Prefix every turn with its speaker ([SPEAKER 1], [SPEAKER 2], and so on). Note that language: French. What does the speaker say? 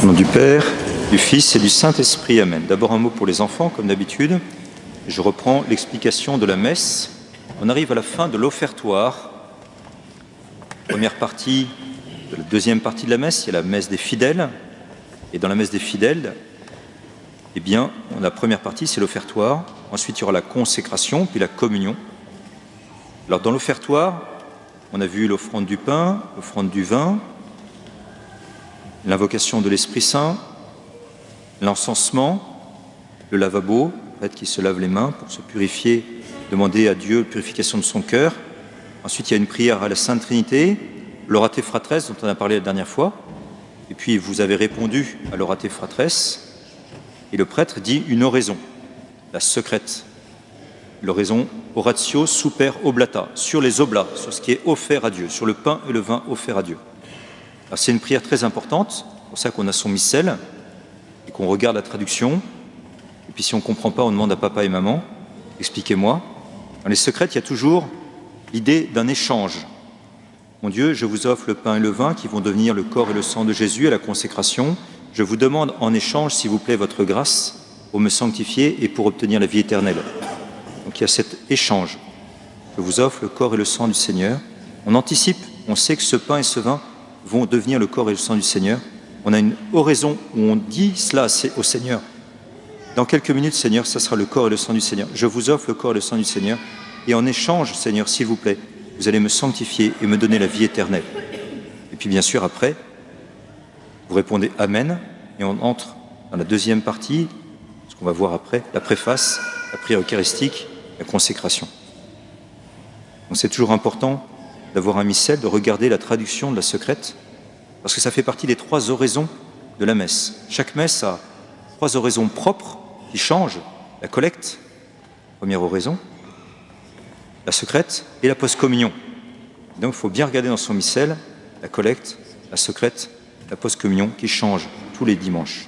[SPEAKER 1] Au nom du Père, du Fils et du Saint-Esprit, Amen. D'abord un mot pour les enfants, comme d'habitude. Je reprends l'explication de la messe. On arrive à la fin de l'offertoire. Première partie, la deuxième partie de la messe, il y a la messe des fidèles. Et dans la messe des fidèles, eh bien, la première partie, c'est l'offertoire. Ensuite, il y aura la consécration, puis la communion. Alors, dans l'offertoire, on a vu l'offrande du pain, l'offrande du vin, l'invocation de l'Esprit Saint, l'encensement, le lavabo, le prêtre qui se lave les mains pour se purifier, demander à Dieu la purification de son cœur. Ensuite, il y a une prière à la Sainte Trinité, l'Orate Fratres dont on a parlé la dernière fois. Et puis, vous avez répondu à l'Orate Fratres. Et le prêtre dit une oraison, la secrète. L'oraison Oratio Super Oblata, sur les oblats, sur ce qui est offert à Dieu, sur le pain et le vin offerts à Dieu. C'est une prière très importante, c'est pour ça qu'on a son missel et qu'on regarde la traduction. Et puis si on ne comprend pas, on demande à papa et maman, expliquez-moi. Dans les secrètes, il y a toujours l'idée d'un échange. Mon Dieu, je vous offre le pain et le vin qui vont devenir le corps et le sang de Jésus à la consécration. Je vous demande en échange, s'il vous plaît, votre grâce pour me sanctifier et pour obtenir la vie éternelle. Donc il y a cet échange. Je vous offre le corps et le sang du Seigneur. On anticipe, on sait que ce pain et ce vin vont devenir le corps et le sang du Seigneur. On a une oraison où on dit cela au Seigneur. Dans quelques minutes, Seigneur, ça sera le corps et le sang du Seigneur. Je vous offre le corps et le sang du Seigneur. Et en échange, Seigneur, s'il vous plaît, vous allez me sanctifier et me donner la vie éternelle. Et puis bien sûr, après, vous répondez Amen. Et on entre dans la deuxième partie, ce qu'on va voir après, la préface, la prière eucharistique, la consécration. Donc c'est toujours important d'avoir un missel, de regarder la traduction de la secrète, parce que ça fait partie des 3 oraisons de la messe. Chaque messe a 3 oraisons propres qui changent. La collecte, première oraison, la secrète et la post-communion. Donc il faut bien regarder dans son missel la collecte, la secrète, la post-communion qui changent tous les dimanches.